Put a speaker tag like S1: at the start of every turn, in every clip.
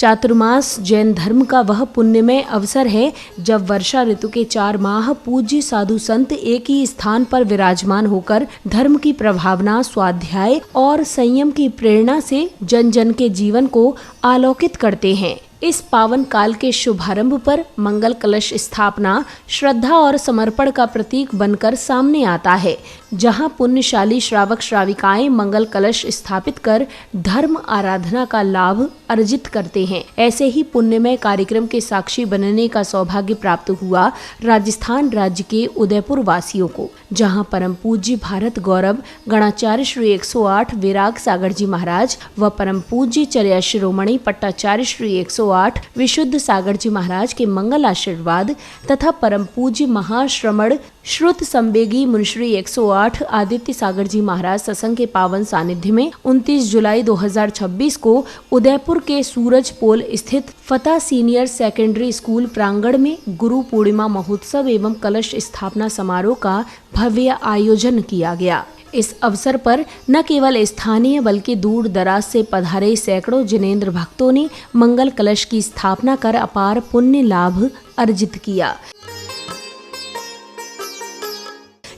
S1: चातुर्मास जैन धर्म का वह पुण्यमय अवसर है जब वर्षा ऋतु के 4 माह पूज्य साधु संत एक ही स्थान पर विराजमान होकर धर्म की प्रभावना, स्वाध्याय और संयम की प्रेरणा से जन जन के जीवन को आलोकित करते हैं। इस पावन काल के शुभारंभ पर मंगल कलश स्थापना श्रद्धा और समर्पण का प्रतीक बनकर सामने आता है, जहां पुण्यशाली श्रावक श्राविकाएं मंगल कलश स्थापित कर धर्म आराधना का लाभ अर्जित करते हैं। ऐसे ही पुण्यमय कार्यक्रम के साक्षी बनने का सौभाग्य प्राप्त हुआ राजस्थान राज्य के उदयपुर वासियों को, जहां परम पूज्य भारत गौरव गणाचार्य श्री 108 विराग सागर जी महाराज व परम पूज्य चर्या शिरोमणि पट्टाचार्य श्री 108 विशुद्ध सागर जी महाराज के मंगल आशीर्वाद तथा परम पूज्य महाश्रमण श्रुत संवेगी मुनिश्री 108 आदित्य सागर जी महाराज सत्संग के पावन सानिध्य में 29 जुलाई 2026 को उदयपुर के सूरज पोल स्थित फतेह सीनियर सेकेंडरी स्कूल प्रांगण में गुरु पूर्णिमा महोत्सव एवं कलश स्थापना समारोह का भव्य आयोजन किया गया। इस अवसर पर न केवल स्थानीय बल्कि दूर दराज से पधारे सैकड़ों जिनेंद्र भक्तों ने मंगल कलश की स्थापना कर अपार पुण्य लाभ अर्जित किया।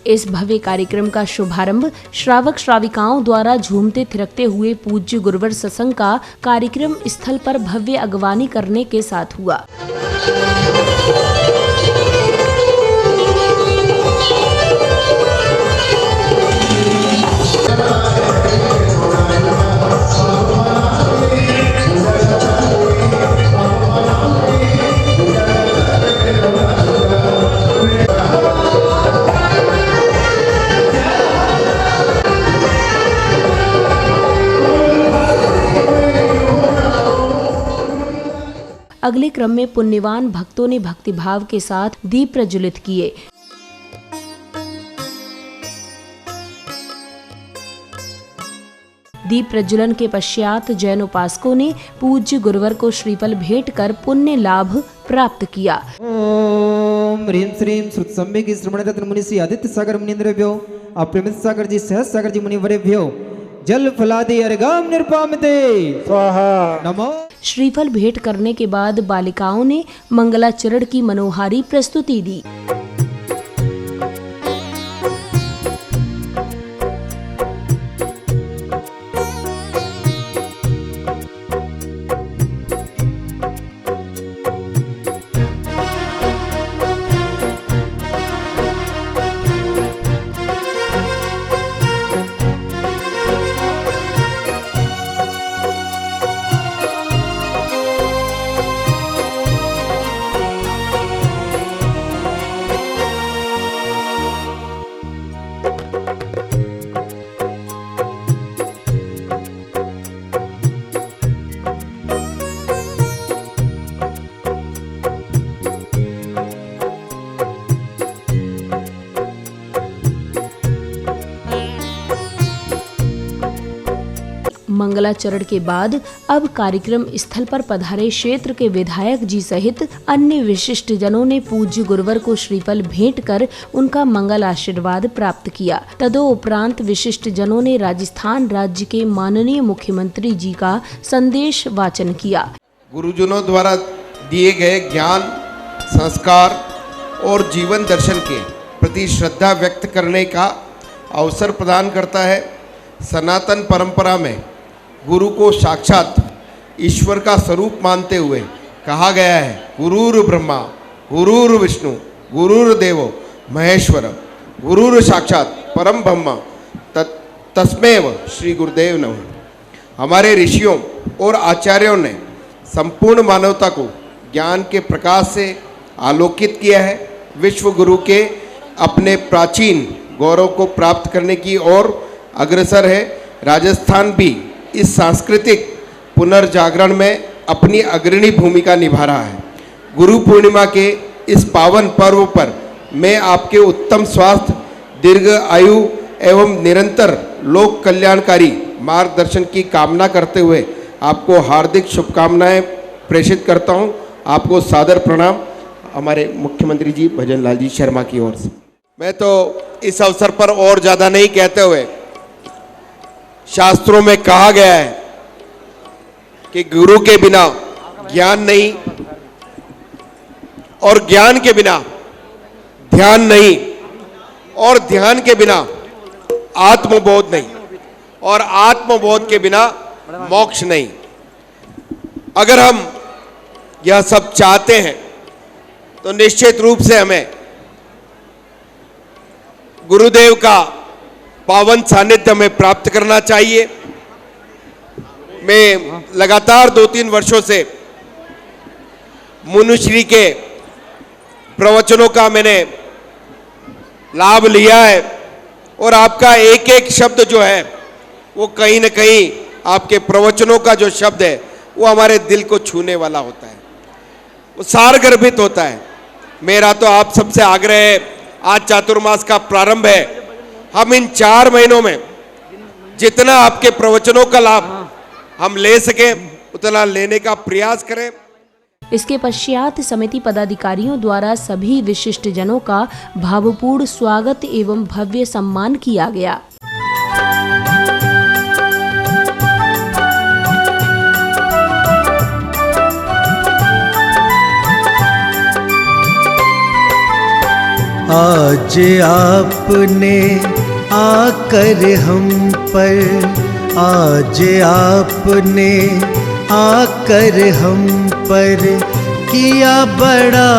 S1: इस भव्य कार्यक्रम का शुभारंभ श्रावक श्राविकाओं द्वारा झूमते थिरकते हुए पूज्य गुरुवर सत्संग का कार्यक्रम स्थल पर भव्य अगवानी करने के साथ हुआ। अगले क्रम में पुण्यवान भक्तों ने भक्तिभाव के साथ दीप प्रज्वलित किए। दीप प्रज्वलन के पश्चात जैन उपासकों ने पूज्य गुरुवर को श्रीफल भेंट कर पुण्य लाभ प्राप्त किया।
S2: ओम ह्रीं श्रीं श्रुत संवेगी श्रमण रत्न मुनि श्री आदित्य सागर मुनीन्द्रभ्यो अप्रमित सागर जी सहस सागर जी मुनिवरेभ्यो जल फलादि अर्घाम निर्पामते स्वाहा नमो।
S1: श्रीफल भेंट करने के बाद बालिकाओं ने मंगलाचरण की मनोहारी प्रस्तुति दी। मंगलाचरण के बाद अब कार्यक्रम स्थल पर पधारे क्षेत्र के विधायक जी सहित अन्य विशिष्ट जनों ने पूज्य गुरुवर को श्रीफल भेंट कर उनका मंगल आशीर्वाद प्राप्त किया। तदोपरांत विशिष्ट जनों ने राजस्थान राज्य के माननीय मुख्यमंत्री जी का संदेश वाचन किया।
S3: गुरुजनों द्वारा दिए गए ज्ञान, संस्कार और जीवन दर्शन के प्रति श्रद्धा व्यक्त करने का अवसर प्रदान करता है। सनातन परंपरा में गुरु को साक्षात ईश्वर का स्वरूप मानते हुए कहा गया है, गुरुर ब्रह्मा गुरुर विष्णु गुरुर देवो महेश्वर गुरुर साक्षात परम ब्रह्म तस्मैव श्री गुरुदेव नमः। हमारे ऋषियों और आचार्यों ने संपूर्ण मानवता को ज्ञान के प्रकाश से आलोकित किया है। विश्व गुरु के अपने प्राचीन गौरव को प्राप्त करने की ओर अग्रसर है। राजस्थान भी इस सांस्कृतिक पुनर्जागरण में अपनी अग्रणी भूमिका निभा रहा है। गुरु पूर्णिमा के इस पावन पर्व पर मैं आपके उत्तम स्वास्थ्य, दीर्घ आयु एवं निरंतर लोक कल्याणकारी मार्गदर्शन की कामना करते हुए आपको हार्दिक शुभकामनाएं प्रेषित करता हूं। आपको सादर प्रणाम हमारे मुख्यमंत्री जी भजन लाल जी शर्मा की ओर से। मैं तो इस अवसर पर और ज़्यादा नहीं कहते हुए, शास्त्रों में कहा गया है कि गुरु के बिना ज्ञान नहीं, और ज्ञान के बिना ध्यान नहीं, और ध्यान के बिना आत्मबोध नहीं, और आत्मबोध के बिना मोक्ष नहीं। अगर हम यह सब चाहते हैं तो निश्चित रूप से हमें गुरुदेव का पावन सानिध्य हमें प्राप्त करना चाहिए। मैं लगातार 2-3 वर्षों से मुनुश्री के प्रवचनों का मैंने लाभ लिया है, और आपका एक एक शब्द जो है वो कहीं न कहीं आपके प्रवचनों का जो शब्द है वो हमारे दिल को छूने वाला होता है, वो सारगर्भित होता है। मेरा तो आप सबसे आग्रह है, आज चातुर्मास का प्रारंभ है, हम इन 4 महीनों में जितना आपके प्रवचनों का लाभ हम ले सके उतना लेने का प्रयास करें।
S1: इसके पश्चात समिति पदाधिकारियों द्वारा सभी विशिष्ट जनों का भावपूर्ण स्वागत एवं भव्य सम्मान किया गया।
S4: आज आपने आकर हम पर, आज आपने आकर हम पर किया बड़ा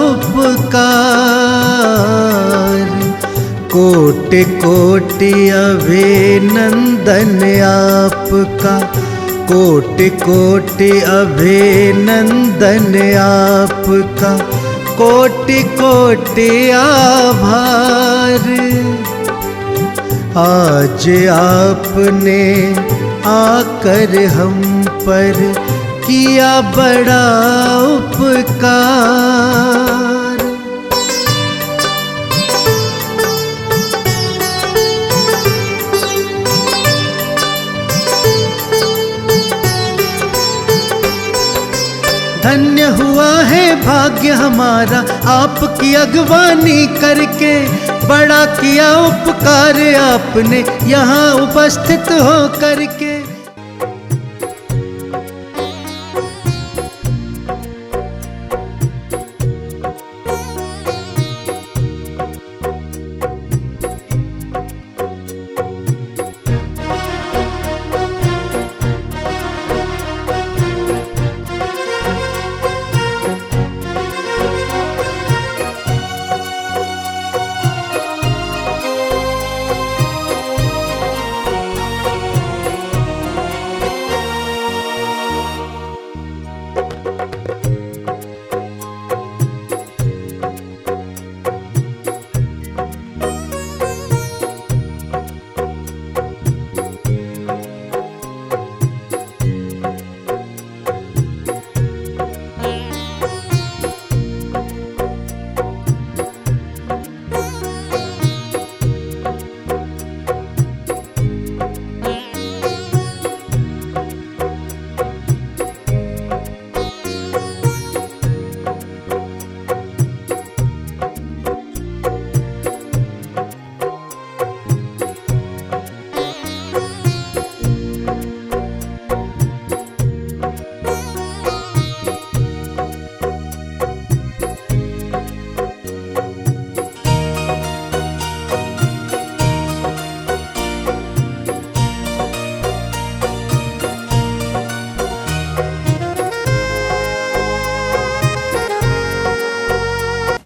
S4: उपकार। कोटि कोटि अभिनंदन आपका, कोटि कोटि अभिनंदन आपका, कोटि कोटि आभार। आज आपने आकर हम पर किया बड़ा उपकार। धन्य हुआ है भाग्य हमारा आपकी अगवानी करके, बड़ा किया उपकार आपने यहाँ उपस्थित हो करके।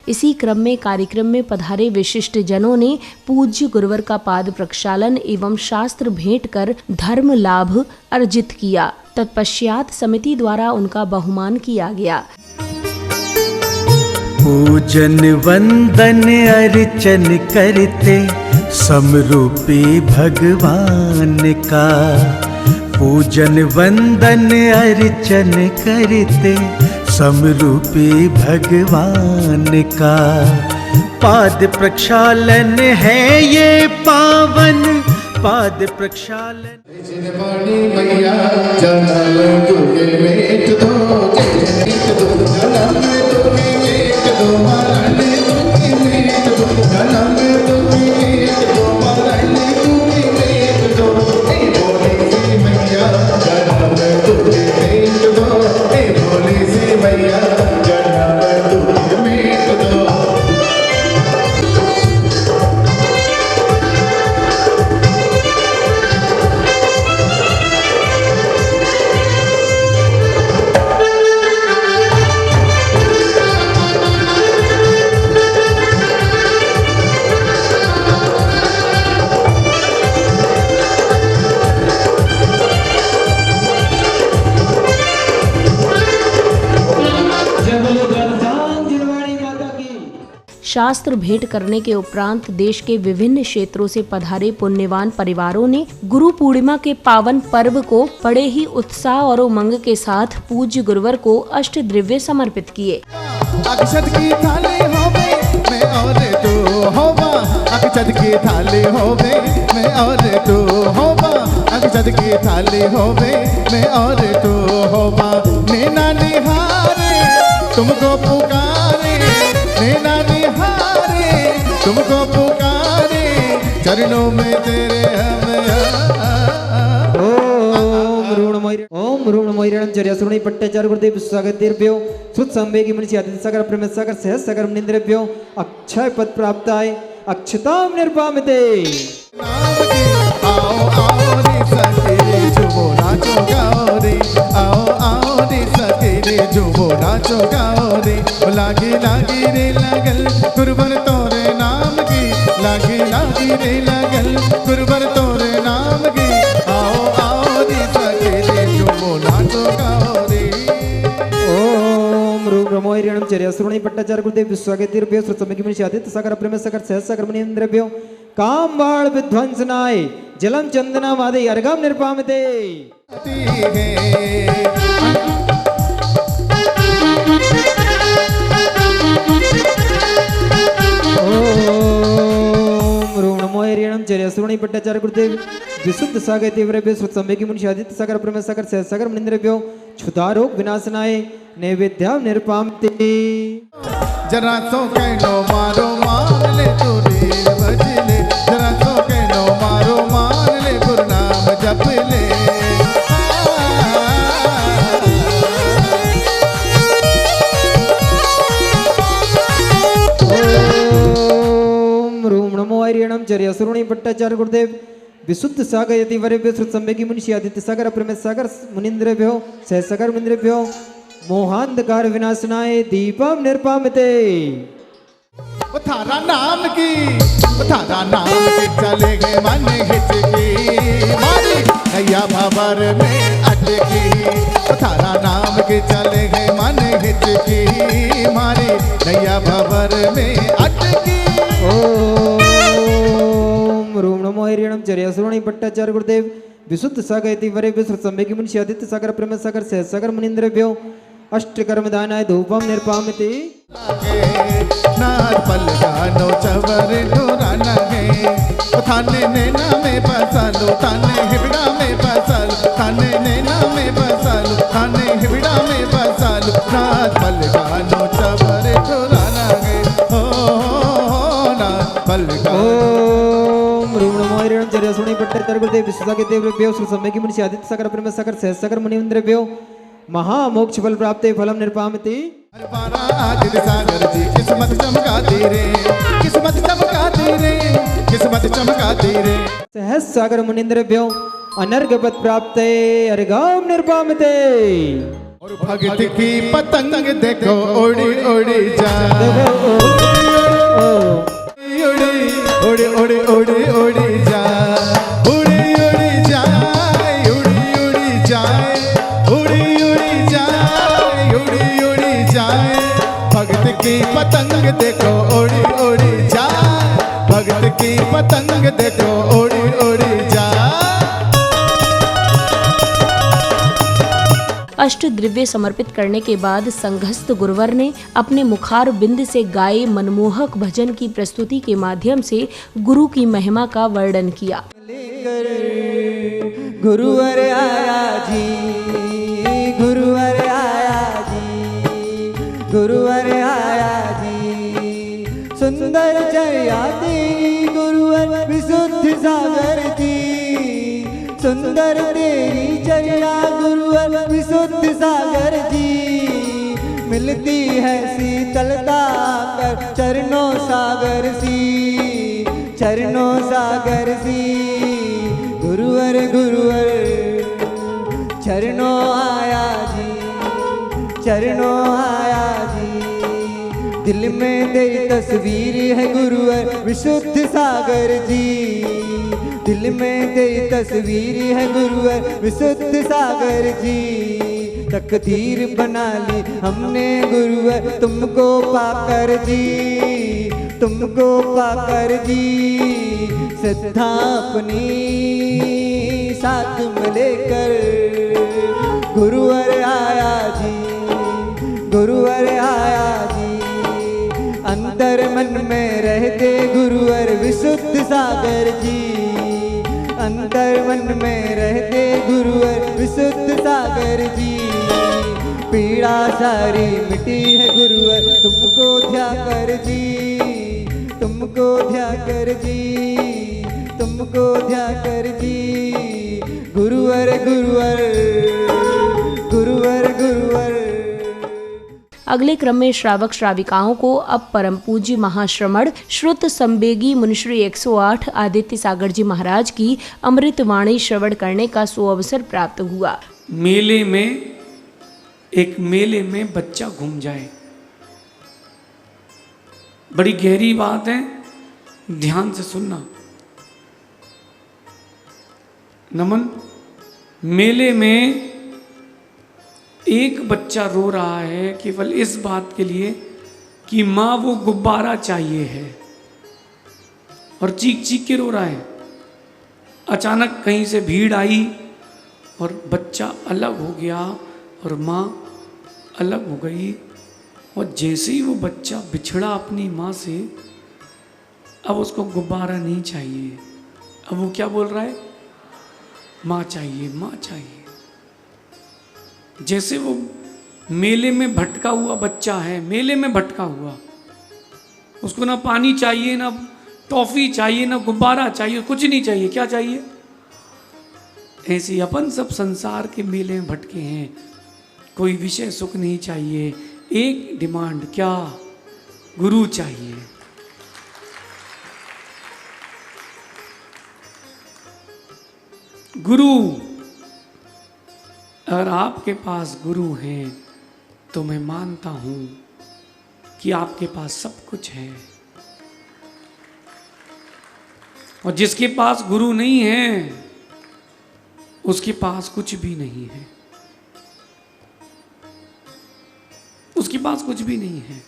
S1: इसी क्रम में कार्यक्रम में पधारे विशिष्ट जनों ने पूज्य गुरुवर का पाद प्रक्षालन एवं शास्त्र भेंट कर धर्म लाभ अर्जित किया। तत्पश्चात समिति द्वारा उनका बहुमान किया गया।
S4: पूजन वंदन अर्चन करते समरूपी भगवान का, पूजन वंदन अर्चन करते समरूपी भगवान का। पाद प्रक्षालन है ये पावन, पाद प्रक्षालन। मैया जनम तुगे मेट दो, जनम तुगे मेट दो, मरण तुगे मेट दो, जनम तुगे मेट दो, मरण तुगे मेट दो। हे भोले मैया जनम तुगे मेट दो, हे भोले
S1: शास्त्र भेंट करने के उपरांत देश के विभिन्न क्षेत्रों से पधारे पुण्यवान परिवारों ने गुरु पूर्णिमा के पावन पर्व को बड़े ही उत्साह और उमंग के साथ पूज्य गुरुवर को अष्ट द्रव्य समर्पित किए।
S4: अक्षत की थाली होवे मैं और तू होवा, अक्षत की थाली होवे मैं और तू होवा, अक्षत की थाली होवे मैं और तू होवा। नैना निहारे तुमको पुकारे, नैना निहारे तुमको पुकारे, चरणों में तेरे हम
S2: ओम ऋण मोहिरणं चर्यासुरणी पट्टाचार्य गुरुदेव स्वागतेभ्यो सुत्संवेगी मुनिषि आदित्य सागर प्रेम सागर सहज सागर मुनिंद्रेभ्यो अक्षय पद प्राप्ताय अक्षताम निर्पामिते।
S4: आओ आओ रे सखी जुबो नाचो गाओ रे, आओ आओ रे सखी जुबो नाचो गाओ रे, लागी लागी रे लगल गुरुवर तोरे नाम की, लागी लागी रे लगल गुरुवर तोरे नाम की, आओ आओ रे सखी जुबो नाचो गाओ रे।
S2: ओम रूप मोहिरणं चर्यासुरणी पट्टाचार्य गुरुदेव स्वागतेभ्यो सुत्संवेगी मुनिषि आदित्य सागर प्रेम सागर सहज सागर मुनिंद्रेभ्यो कामबाण विध्वंसनाय जलम चंदनम आदि अर्घम निर्पामिते। ओम ऋण मोहिरणं चर्यासुरणी पट्टाचार्य गुरुदेव विशुद्ध सागरदेवरेभ्यो सुत्संवेगी मुनिषि आदित्य सागर प्रेम सागर सहज सागर मुनिंद्रेभ्यो क्षुधारोग विनाशनाय नैवेद्यम निर्पामिते।
S4: जरा सो कहनो मारो मान ले तोरे भजले, जरा सो कहनो मारो मान ले गुरु नाम जप ले।
S2: ओम रूम नमो हरिणम चर्यासुरणी पट्टाचार्य गुरुदेव विशुद्ध सागर यतिवरेभ्यो सुत्संवेगी मुनिषि आदित्य सागर प्रेम सागर मुनिंद्रेभ्यो सहज सागर मुनिंद्रेभ्यो मोहांधकार विनाशनाय दीपम निर्पामिते।
S4: थारा नाम की, थारा नाम की चले गए मन हिचकी मारी नैया भंवर में अटकी, थारा नाम की चले गए मन हिचकी मारी नैया भंवर में अटकी।
S2: ओम रूम नमो हरिणम चर्यासुरणी पट्टाचार्य गुरुदेव विशुद्ध सागर यतिवरेभ्यो सुत्संवेगी मुनिषि आदित्य सागर प्रेम सागर सहज सागर मुनिंद्रेभ्यो अष्टकर्मदानाय धूपम निर्पामिते।
S4: नार पल गानो चवर नूराना है, थाने नैना में बसालो, थाने हिबड़ा में बसालो, थाने नैना में बसालो, थाने हिबड़ा में बसालो, नार पल गानो चवर नूराना है, ओ नार पल
S2: ओम रूम नमो हरिणम चर्यासुरणी पट्टाचार्य गुरुदेव विशुद्ध सागरदेवरेभ्यो सुत्संवेगी मुनिषि आदित्य सागर प्रेम सागर सहज सागर मुनिंद्रेभ्यो महामोक्ष फल प्राप्ते फलम निर्पामिते।
S4: आदित्य सागर जी किस्मत चमकाती रे, किस्मत चमकाती रे, किस्मत चमकाती रे।
S2: सहज सागर मुनिंद्रेभ्यो अनर्घ पद प्राप्ते अर्घम निर्पामिते।
S4: और भगत की पतंग देखो उड़ी उड़ी जा, उड़ी उड़ी उड़ी उड़ी जा, उड़ी उड़ी जाए, उड़ी उड़ी जाए, उड़ी उड़ी जाए, उड़ी उड़ी जाए। भगत की पतंग देखो उड़ी उड़ी जाए, भगत की पतंग देखो उड़ी उड़ी जाए।
S1: अष्ट द्रव्य समर्पित करने के बाद संघस्थ गुरुवर ने अपने मुखार बिंद से गाए मनमोहक भजन की प्रस्तुति के माध्यम से गुरु की महिमा का वर्णन किया।
S2: गुरुवर आया जी, गुरुवर आया जी, गुरुवर आया जी, सुंदर चर्या तेरी गुरुवर विशुद्ध सागर जी, सुंदर तेरी चर्या गुरुवर विशुद्ध सागर जी, मिलती है शीतलता कर चरणों सागर सी, चरणों सागर सी। गुरुवर गुरुवर चरणों आया जी, चरणों आया जी, दिल में तेरी तस्वीर है गुरुवर विशुद्ध सागर जी, दिल में तेरी तस्वीर है गुरुवर विशुद्ध सागर जी। तकदीर बना ली हमने गुरुवर तुमको पाकर जी,
S5: तुमको पाकर जी श्रद्धा अपनी साथ में लेकर गुरुवर आया जी, गुरुवर आया जी। अंतर मन में रहते गुरुवर विशुद्ध सागर जी, अंतर मन में रहते गुरुवर विशुद्ध सागर जी। पीड़ा सारी मिटी है गुरुवर तुमको ध्या कर जी, तुमको ध्या कर जी, तुमको ध्या कर जी। गुरुवर गुरुवर गुरुवर गुरुवर।
S1: अगले क्रम में श्रावक श्राविकाओं को अब परम पूज्य महाश्रमण श्रुत संवेगी मुनिश्री 108 आदित्य सागर जी महाराज की अमृत वाणी श्रवण करने का सुअवसर प्राप्त हुआ।
S6: मेले में बच्चा घूम जाए, बड़ी गहरी बात है, ध्यान से सुनना। नमन, मेले में एक बच्चा रो रहा है केवल इस बात के लिए कि माँ वो गुब्बारा चाहिए है, और चीख चीख के रो रहा है। अचानक कहीं से भीड़ आई और बच्चा अलग हो गया और माँ अलग हो गई, और जैसे ही वो बच्चा बिछड़ा अपनी माँ से, अब उसको गुब्बारा नहीं चाहिए, अब वो क्या बोल रहा है? माँ चाहिए, माँ चाहिए। जैसे वो मेले में भटका हुआ बच्चा है, मेले में भटका हुआ, उसको ना पानी चाहिए, ना टॉफी चाहिए, ना गुब्बारा चाहिए, कुछ नहीं चाहिए। क्या चाहिए? ऐसे ही अपन सब संसार के मेले में भटके हैं, कोई विषय सुख नहीं चाहिए, एक डिमांड, क्या? गुरु चाहिए। गुरु, अगर आपके पास गुरु हैं तो मैं मानता हूं कि आपके पास सब कुछ है, और जिसके पास गुरु नहीं है उसके पास कुछ भी नहीं है, उसके पास कुछ भी नहीं है।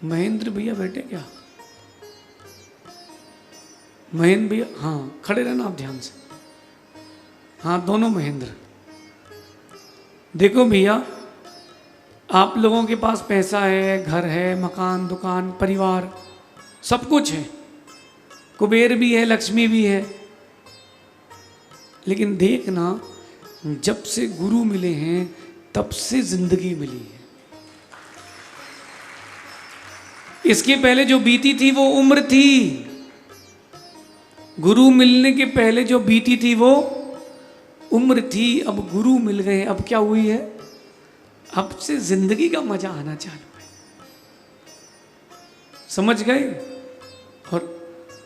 S6: महेंद्र भैया बैठे क्या? महेंद्र भैया, हाँ खड़े रहना आप ध्यान से। हाँ दोनों महेंद्र। देखो भैया, आप लोगों के पास पैसा है, घर है, मकान, दुकान, परिवार, सब कुछ है, कुबेर भी है, लक्ष्मी भी है, लेकिन देखना, जब से गुरु मिले हैं तब से जिंदगी मिली है। इसके पहले जो बीती थी वो उम्र थी, गुरु मिलने के पहले जो बीती थी वो उम्र थी। अब गुरु मिल गए, अब क्या हुई है? अब से जिंदगी का मजा आना चालू है। समझ गए? और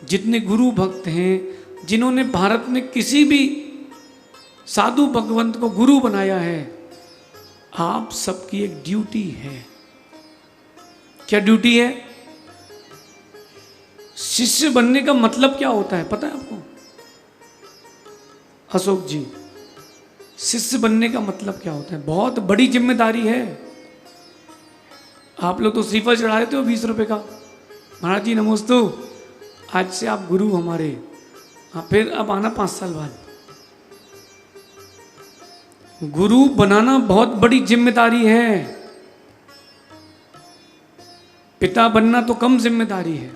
S6: जितने गुरु भक्त हैं, जिन्होंने भारत में किसी भी साधु भगवंत को गुरु बनाया है, आप सबकी एक ड्यूटी है। क्या ड्यूटी है? शिष्य बनने का मतलब क्या होता है पता है आपको? अशोक जी, शिष्य बनने का मतलब क्या होता है? बहुत बड़ी जिम्मेदारी है। आप लोग तो श्रीफल चढ़ा देते हो 20 रुपए का। महाराज जी नमोस्तु, आज से आप गुरु हमारे। हाँ, फिर अब आना 5 साल बाद। गुरु बनाना बहुत बड़ी जिम्मेदारी है। पिता बनना तो कम जिम्मेदारी है।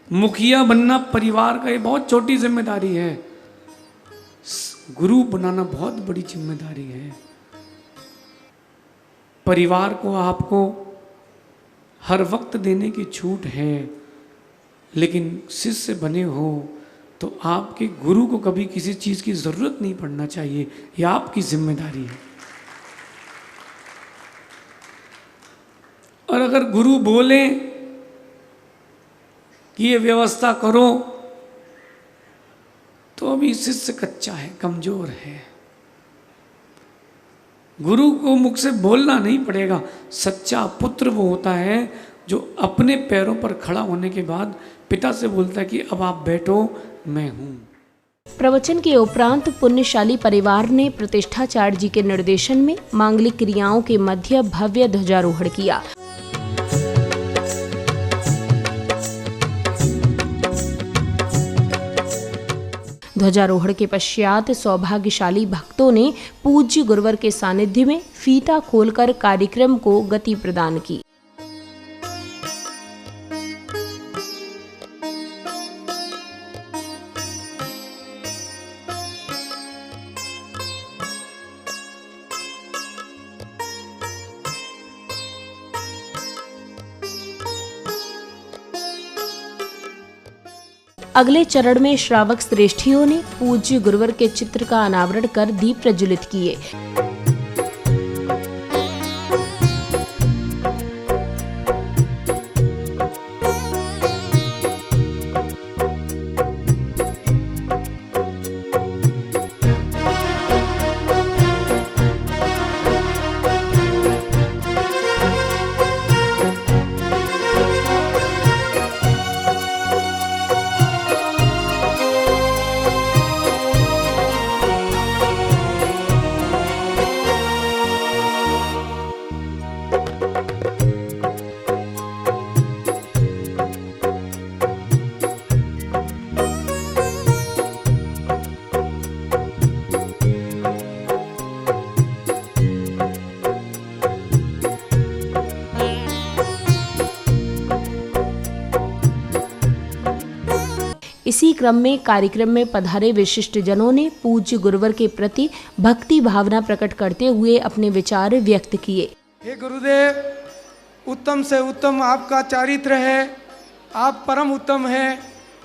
S6: मुखिया बनना परिवार का ये बहुत छोटी जिम्मेदारी है। गुरु बनाना बहुत बड़ी जिम्मेदारी है। परिवार को आपको हर वक्त देने की छूट है, लेकिन शिष्य बने हो तो आपके गुरु को कभी किसी चीज की जरूरत नहीं पड़ना चाहिए। यह आपकी जिम्मेदारी है। और अगर गुरु बोले कि ये व्यवस्था करो, तो अभी शिष्य कच्चा है, कमजोर है। गुरु को मुख से बोलना नहीं पड़ेगा। सच्चा पुत्र वो होता है जो अपने पैरों पर खड़ा होने के बाद पिता से बोलता है कि अब आप बैठो, मैं हूं।
S1: प्रवचन के उपरांत पुण्यशाली परिवार ने प्रतिष्ठाचार्य जी के निर्देशन में मांगलिक क्रियाओं के मध्य भव्य ध्वजारोहण किया। ध्वजारोहण के पश्चात सौभाग्यशाली भक्तों ने पूज्य गुरुवर के सानिध्य में फीता खोलकर कार्यक्रम को गति प्रदान की। अगले चरण में श्रावक श्रेष्ठियों ने पूज्य गुरुवर के चित्र का अनावरण कर दीप प्रज्वलित किए। इसी क्रम में कार्यक्रम में पधारे विशिष्ट जनों ने पूज्य गुरुवर के प्रति भक्ति भावना प्रकट करते हुए अपने विचार व्यक्त किए।
S7: हे गुरुदेव, उत्तम से उत्तम आपका चारित्र है, आप परम उत्तम हैं,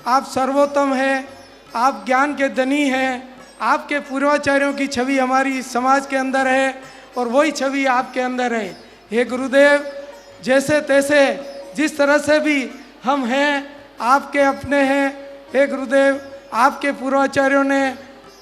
S7: आप सर्वोत्तम हैं, आप ज्ञान के धनी हैं, आपके पूर्वाचार्यों की छवि हमारी समाज के अंदर है और वही छवि आपके अंदर है। हे गुरुदेव, जैसे तैसे जिस तरह से भी हम हैं आपके अपने हैं। हे गुरुदेव, आपके पूर्वाचार्यों ने,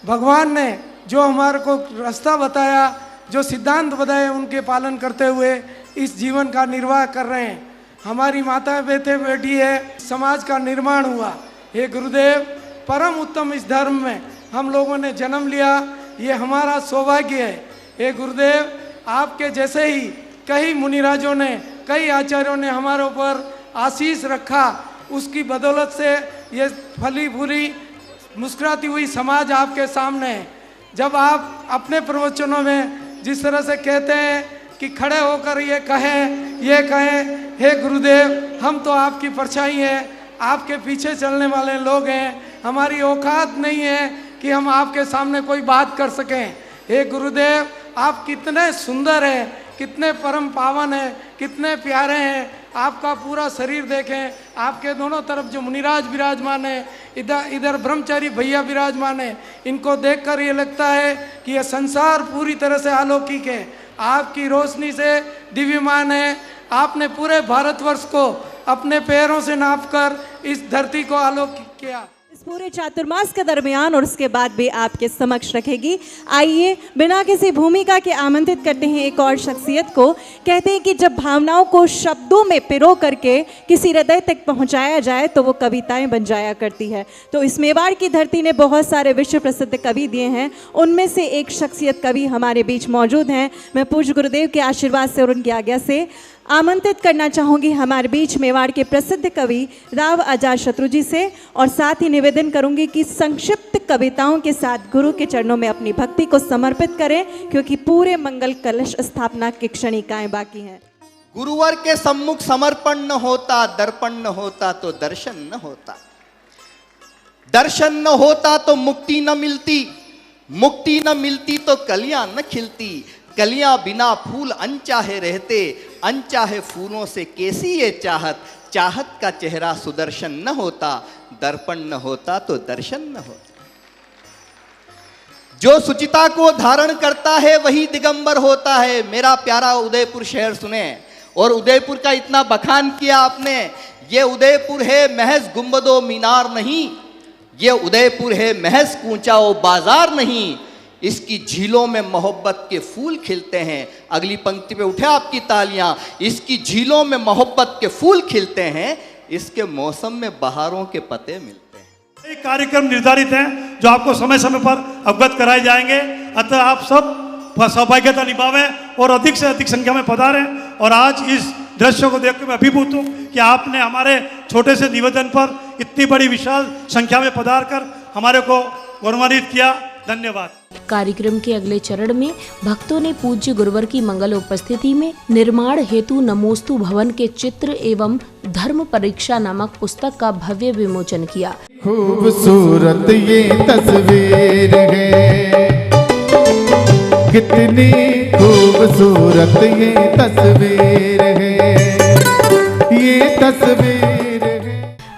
S7: भगवान ने जो हमारे को रास्ता बताया, जो सिद्धांत बताए, उनके पालन करते हुए इस जीवन का निर्वाह कर रहे हैं। हमारी माता बेटी है, समाज का निर्माण हुआ। हे गुरुदेव, परम उत्तम इस धर्म में हम लोगों ने जन्म लिया, ये हमारा सौभाग्य है। हे गुरुदेव, आपके जैसे ही कई मुनिराजों ने, कई आचार्यों ने हमारे ऊपर आशीष रखा, उसकी बदौलत से ये फली फूली मुस्कुराती हुई समाज आपके सामने है। जब आप अपने प्रवचनों में जिस तरह से कहते हैं कि खड़े होकर ये कहें, हे गुरुदेव, हम तो आपकी परछाई हैं, आपके पीछे चलने वाले लोग हैं, हमारी औकात नहीं है कि हम आपके सामने कोई बात कर सकें। हे गुरुदेव, आप कितने सुंदर हैं, कितने परम पावन हैं, कितने प्यारे हैं। आपका पूरा शरीर देखें, आपके दोनों तरफ जो मुनिराज विराजमान है, इधर ब्रह्मचारी भैया विराजमान है, इनको देखकर ये लगता है कि यह संसार पूरी तरह से अलौकिक है, आपकी रोशनी से दिव्यमान है। आपने पूरे भारतवर्ष को अपने पैरों से नापकर इस धरती को अलौकिक किया।
S8: इस पूरे चातुर्मास के दरमियान और उसके बाद भी आपके समक्ष रखेगी। आइए बिना किसी भूमिका के आमंत्रित करते हैं एक और शख्सियत को। कहते हैं कि जब भावनाओं को शब्दों में पिरो करके किसी हृदय तक पहुंचाया जाए तो वो कविताएं बन जाया करती है। तो इस मेवाड़ की धरती ने बहुत सारे विश्व प्रसिद्ध कवि दिए हैं, उनमें से एक शख्सियत कवि हमारे बीच मौजूद हैं। मैं पूज्य गुरुदेव के आशीर्वाद से और उनकी आज्ञा से आमंत्रित करना चाहूँगी हमारे बीच मेवाड़ के प्रसिद्ध कवि राव अजातशत्रु जी से, और साथ ही निवेदन करूँगी कि संक्षिप्त कविताओं के साथ गुरु के चरणों में अपनी भक्ति को समर्पित करें, क्योंकि पूरे मंगल कलश स्थापना की क्षणिकाएं बाकी हैं।
S9: गुरुवर के सम्मुख समर्पण न होता, दर्पण न होता तो दर्शन न होता, दर्शन न होता तो मुक्ति न मिलती, मुक्ति न मिलती तो कलियां न खिलती, कलियां बिना फूल अनचाहे रहते, अनचाहे फूलों से कैसी ये चाहत, चाहत का चेहरा सुदर्शन न होता, दर्पण न होता तो दर्शन न होता। जो सुचिता को धारण करता है वही दिगंबर होता है। मेरा प्यारा उदयपुर शहर सुने, और उदयपुर का इतना बखान किया आपने। ये उदयपुर है महज गुंबदो मीनार नहीं, ये उदयपुर है महज कूंचा बाजार नहीं, इसकी झीलों में मोहब्बत के फूल खिलते हैं। अगली पंक्ति पे उठे आपकी तालियां। इसकी झीलों में मोहब्बत के फूल खिलते हैं, इसके मौसम में बहारों के पत्ते मिलते हैं।
S10: एक कार्यक्रम निर्धारित हैं जो आपको समय समय पर अवगत कराए जाएंगे, अतः आप सब सौभाग्यता निभावें और अधिक से अधिक संख्या में पधारें। और आज इस दृश्य को देख के मैं अभिभूत हूँ कि आपने हमारे छोटे से निवेदन पर इतनी बड़ी विशाल संख्या में पधार कर हमारे को गौरवान्वित किया। धन्यवाद।
S1: कार्यक्रम के अगले चरण में भक्तों ने पूज्य गुरुवर की मंगल उपस्थिति में निर्माण हेतु नमोस्तु भवन के चित्र एवं धर्म परीक्षा नामक पुस्तक का भव्य विमोचन किया।
S4: खूबसूरत ये तस्वीर है, कितनी खूबसूरत ये तस्वीर है, ये तस्वीर है।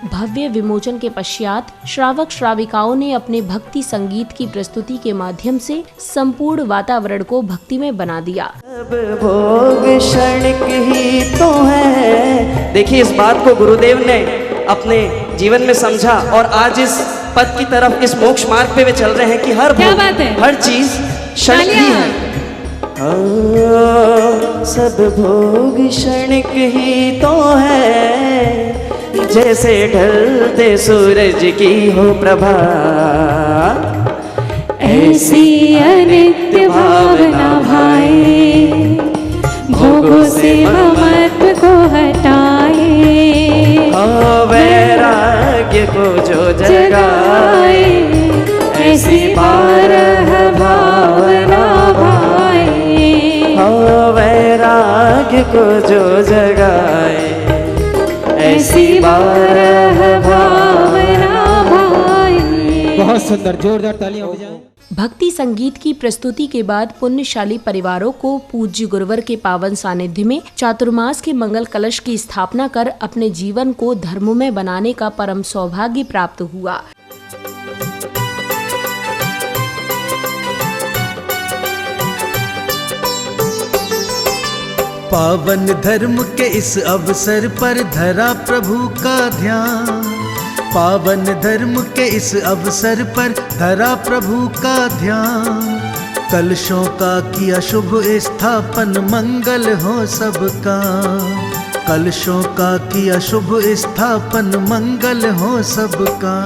S1: भव्य विमोचन के पश्चात श्रावक श्राविकाओं ने अपने भक्ति संगीत की प्रस्तुति के माध्यम से संपूर्ण वातावरण को भक्तिमय बना दिया।
S11: सब भोग क्षणिक ही तो है। देखिए, इस बात को गुरुदेव ने अपने जीवन में समझा और आज इस पद की तरफ, इस मोक्ष मार्ग पे वे चल रहे हैं कि हर भोग, हर चीज क्षणिक ही है। सब भोग क्षणिक ही तो है, जैसे ढलते सूरज की हो प्रभा,
S12: ऐसी अनित्य भावना भाए, भोगों से ममत्व को हटाए,
S11: वैराग्य को जो जगाए,
S12: ऐसी बारह भावना भाए,
S11: वैराग्य को जो जगाए, ऐसी बारह भावना भाए।
S2: बहुत सुंदर, जोरदार तालियां बजाएं।
S1: भक्ति संगीत की प्रस्तुति के बाद पुण्यशाली परिवारों को पूज्य गुरुवर के पावन सानिध्य में चातुर्मास के मंगल कलश की स्थापना कर अपने जीवन को धर्ममय बनाने का परम सौभाग्य प्राप्त हुआ।
S13: पावन धर्म के इस अवसर पर धरा प्रभु का ध्यान, पावन धर्म के इस अवसर पर धरा प्रभु का ध्यान, कलशों का किया शुभ स्थापन मंगल हो सबका, कलशों का किया शुभ स्थापन मंगल हो सबका।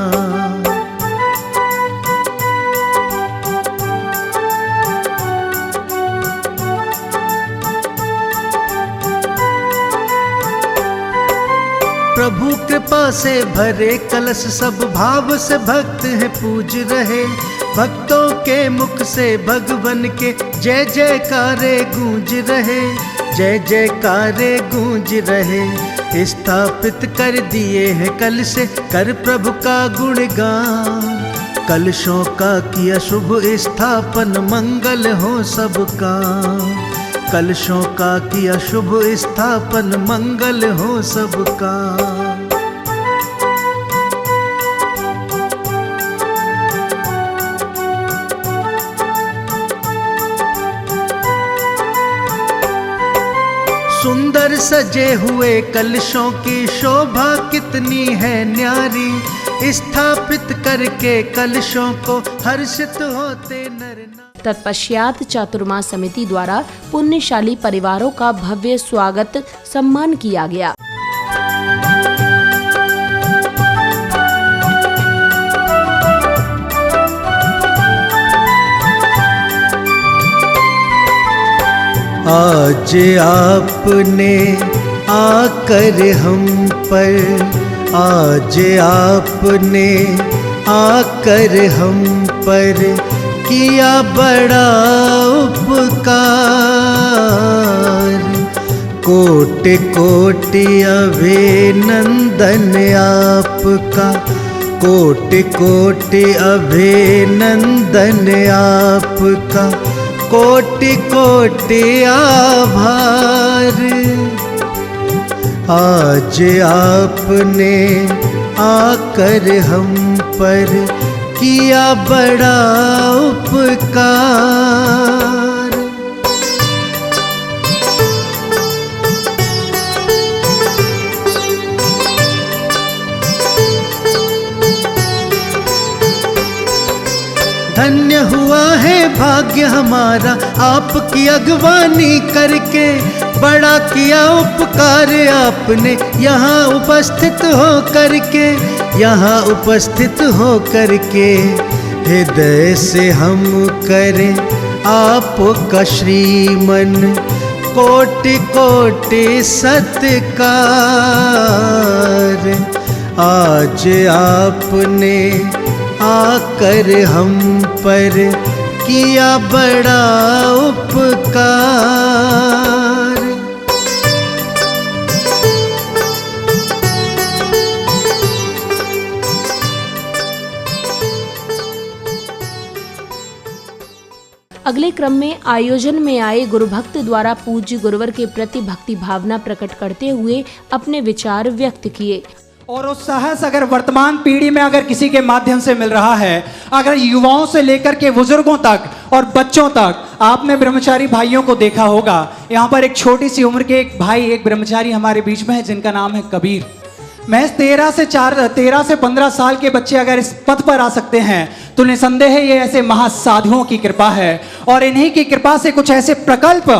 S13: प्रभु कृपा से भरे कलश सब भाव से भक्त हैं पूज रहे, भक्तों के मुख से भगवन के जय जयकारे गूंज रहे, जय जयकारे गूंज रहे। स्थापित कर दिए हैं कल से कर प्रभु का गुणगान, कलशों का किया शुभ स्थापन मंगल हो सबका, कलशों का किया शुभ स्थापन मंगल हो सबका। सुंदर सजे हुए कलशों की शोभा कितनी है न्यारी, स्थापित करके कलशों को हर्षित होते नर नारी।
S1: तत्पश्चात चातुर्मास समिति द्वारा पुण्यशाली परिवारों का भव्य स्वागत सम्मान किया गया।
S13: आज आपने आकर हम पर, आज आपने आकर हम पर किया बड़ा उपकार, कोटि कोटि अभिनंदन आपका, कोटि कोटि अभिनंदन आपका, कोटि कोटि आभार। आज आपने आकर हम पर किया बड़ा उपकार। धन्य हुआ है भाग्य हमारा आपकी अगवानी करके, बड़ा किया उपकार आपने यहाँ उपस्थित हो करके, यहाँ उपस्थित हो करके। हृदय से हम करें आपका श्रीमन कोटि कोटि सत्कार। आज आपने आकर हम पर किया बड़ा उपकार।
S1: अगले क्रम में आयोजन में आए गुरु भक्त द्वारा पूज्य गुरुवर के प्रति भक्ति भावना प्रकट करते हुए अपने विचार व्यक्त किए।
S14: और वो साहस अगर वर्तमान पीढ़ी में अगर किसी के माध्यम से मिल रहा है, अगर युवाओं से लेकर के बुजुर्गों तक और बच्चों तक, आपने ब्रह्मचारी भाइयों को देखा होगा। यहाँ पर एक छोटी सी उम्र के एक भाई, एक ब्रह्मचारी हमारे बीच में है जिनका नाम है कबीर। महज 13 से 15 साल के बच्चे अगर इस पथ पर आ सकते हैं तो निसंदेह है ये ऐसे महासाधुओं की कृपा है। और इन्हीं की कृपा से कुछ ऐसे प्रकल्प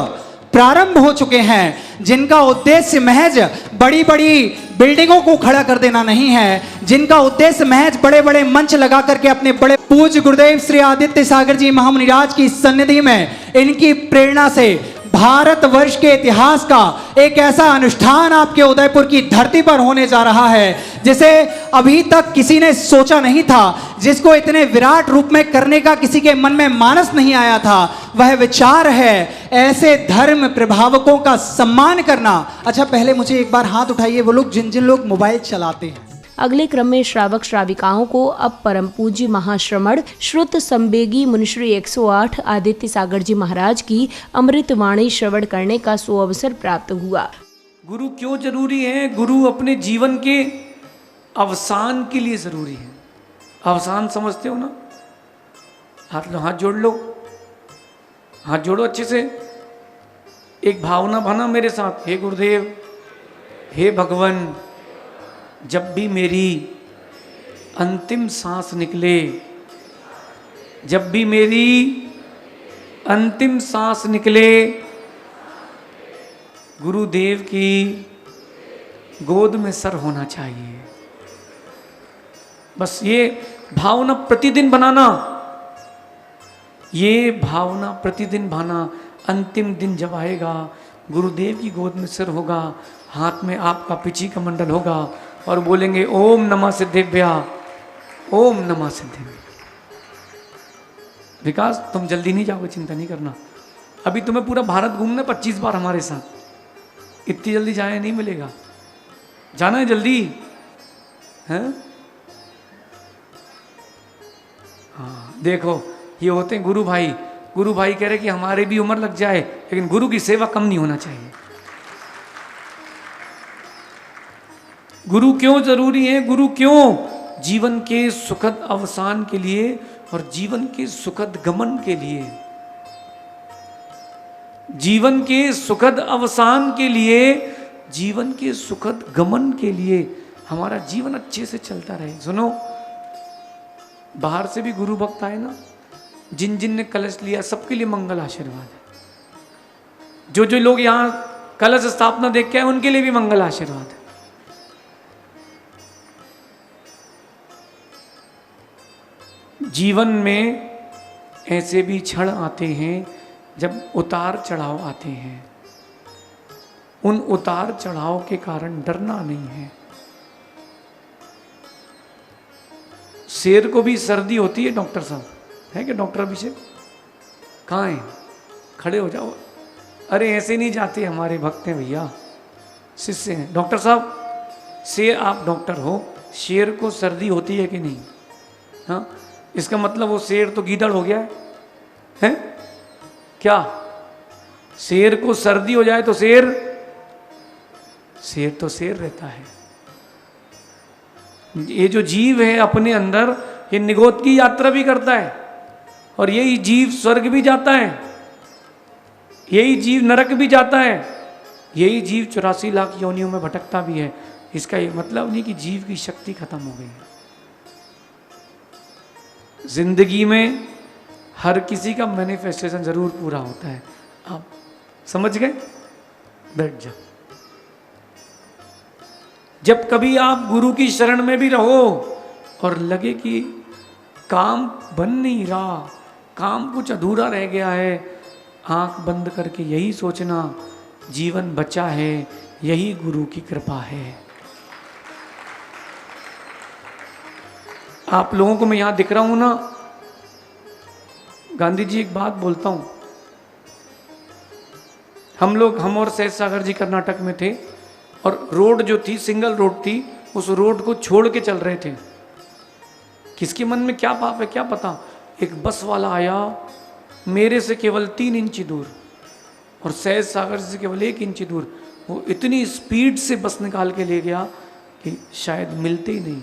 S14: प्रारंभ हो चुके हैं जिनका उद्देश्य महज बड़ी बड़ी बिल्डिंगों को खड़ा कर देना नहीं है, जिनका उद्देश्य महज बड़े बड़े मंच लगा करके अपने बड़े पूज्य गुरुदेव श्री आदित्य सागर जी महामुनिराज की सन्निधि में इनकी प्रेरणा से भारतवर्ष के इतिहास का एक ऐसा अनुष्ठान आपके उदयपुर की धरती पर होने जा रहा है जिसे अभी तक किसी ने सोचा नहीं था, जिसको इतने विराट रूप में करने का किसी के मन में मानस नहीं आया था। वह विचार है ऐसे धर्म प्रभावकों का सम्मान करना। अच्छा, पहले मुझे एक बार हाथ उठाइए वो लोग जिन लोग मोबाइल चलाते हैं।
S1: अगले क्रम में श्रावक श्राविकाओं को अब परम पूज्य महाश्रमण श्रुत संवेगी मुनिश्री 108 आदित्य सागर जी महाराज की अमृत वाणी श्रवण करने का सुअवसर प्राप्त हुआ।
S6: गुरु क्यों जरूरी है? गुरु अपने जीवन के अवसान के लिए जरूरी है। अवसान समझते हो ना? हाथ जोड़ लो, हाथ जोड़ो अच्छे से। एक भावना बना मेरे साथ, हे गुरुदेव, हे भगवान, जब भी मेरी अंतिम सांस निकले, जब भी मेरी अंतिम सांस निकले, गुरुदेव की गोद में सर होना चाहिए। बस ये भावना प्रतिदिन बनाना, ये भावना प्रतिदिन भाना। अंतिम दिन जब आएगा, गुरुदेव की गोद में सिर होगा, हाथ में आपका पिछी का मंडल होगा और बोलेंगे ओम नमः सिद्धेभ्या, ओम नमः सिद्धेभ्या। विकास, तुम जल्दी नहीं जाओगे, चिंता नहीं करना। अभी तुम्हें पूरा भारत घूमना 25 बार हमारे साथ। इतनी जल्दी जाए नहीं मिलेगा, जाना है जल्दी, हैं? हाँ, देखो ये होते हैं गुरु भाई। गुरु भाई कह रहे कि हमारे भी उम्र लग जाए लेकिन गुरु की सेवा कम नहीं होना चाहिए। गुरु क्यों जरूरी है? गुरु क्यों? जीवन के सुखद अवसान के लिए और जीवन के सुखद गमन के लिए, जीवन के सुखद अवसान के लिए, जीवन के सुखद गमन के लिए, हमारा जीवन अच्छे से चलता रहे। सुनो, बाहर से भी गुरु भक्त आए ना, जिन जिन ने कलश लिया सबके लिए मंगल आशीर्वाद है। जो जो लोग यहाँ कलश स्थापना देख के आए उनके लिए भी मंगल आशीर्वाद है। जीवन में ऐसे भी क्षण आते हैं जब उतार चढ़ाव आते हैं। उन उतार चढ़ाव के कारण डरना नहीं है। शेर को भी सर्दी होती है डॉक्टर साहब, है क्या डॉक्टर अभिषेक? कहाँ हैं? खड़े हो जाओ। अरे ऐसे नहीं जाते, हमारे भक्त हैं भैया, शिष्य हैं। डॉक्टर साहब, शेर, आप डॉक्टर हो, शेर को सर्दी होती है कि नहीं? हाँ, इसका मतलब वो शेर तो गीदड़ हो गया है? क्या शेर को सर्दी हो जाए तो शेर तो शेर रहता है। ये जो जीव है अपने अंदर, ये निगोद की यात्रा भी करता है और यही जीव स्वर्ग भी जाता है, यही जीव नरक भी जाता है, यही जीव 84 लाख योनियों में भटकता भी है। इसका ये मतलब नहीं कि जीव की शक्ति खत्म हो गई है। जिंदगी में हर किसी का मैनिफेस्टेशन जरूर पूरा होता है। आप समझ गए? बैठ जाओ। जब कभी आप गुरु की शरण में भी रहो और लगे कि काम बन नहीं रहा, काम कुछ अधूरा रह गया है, आंख बंद करके यही सोचना, जीवन बचा है, यही गुरु की कृपा है। आप लोगों को मैं यहाँ दिख रहा हूँ ना, गांधी जी एक बात बोलता हूँ, हम और सहज सागर जी कर्नाटक में थे और रोड जो थी सिंगल रोड थी, उस रोड को छोड़ के चल रहे थे। किसके मन में क्या पाप है क्या पता। एक बस वाला आया मेरे से केवल 3 इंच दूर और सहज सागर से केवल 1 इंच दूर, वो इतनी स्पीड से बस निकाल के ले गया कि शायद मिलते ही नहीं।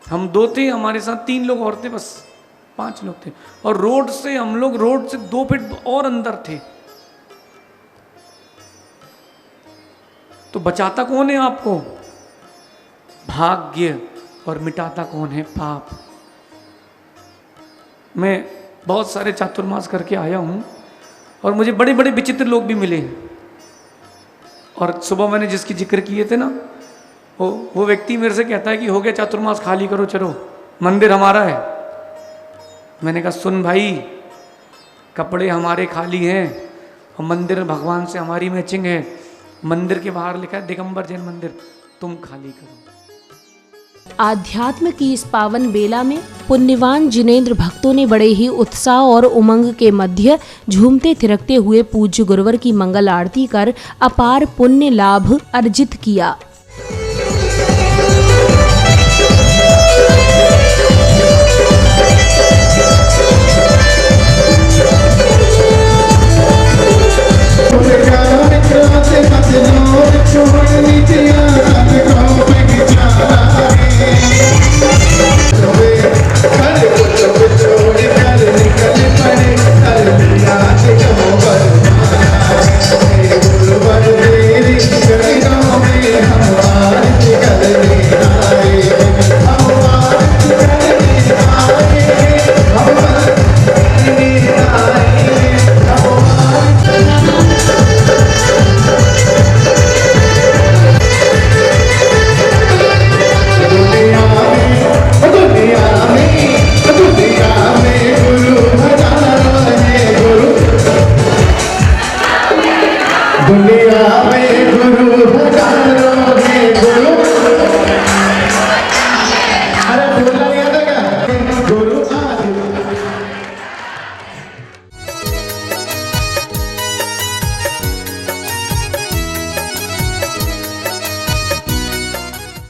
S6: हम 2 थे, हमारे साथ 3 लोग और थे, बस 5 लोग थे और रोड से हम लोग रोड से 2 फीट और अंदर थे। तो बचाता कौन है आपको? भाग्य, और मिटाता कौन है? पाप। मैं बहुत सारे चातुर्मास करके आया हूं और मुझे बड़े बड़े विचित्र लोग भी मिले। और सुबह मैंने जिसकी जिक्र किए थे ना, वो व्यक्ति मेरे से कहता है कि हो गया चातुर्मास, खाली करो, चलो मंदिर हमारा है। मैंने कहा सुन भाई, कपड़े हमारे खाली हैं और मंदिर भगवान से हमारी मैचिंग है। मंदिर के बाहर लिखा है दिगंबर जैन मंदिर, तुम खाली करो।
S1: आध्यात्म की इस पावन बेला में पुण्यवान जिनेंद्र भक्तों ने बड़े ही उत्साह और उमंग के मध्य झूमते थिरकते हुए पूज्य गुरुवर की मंगल आरती कर अपार पुण्य लाभ अर्जित किया।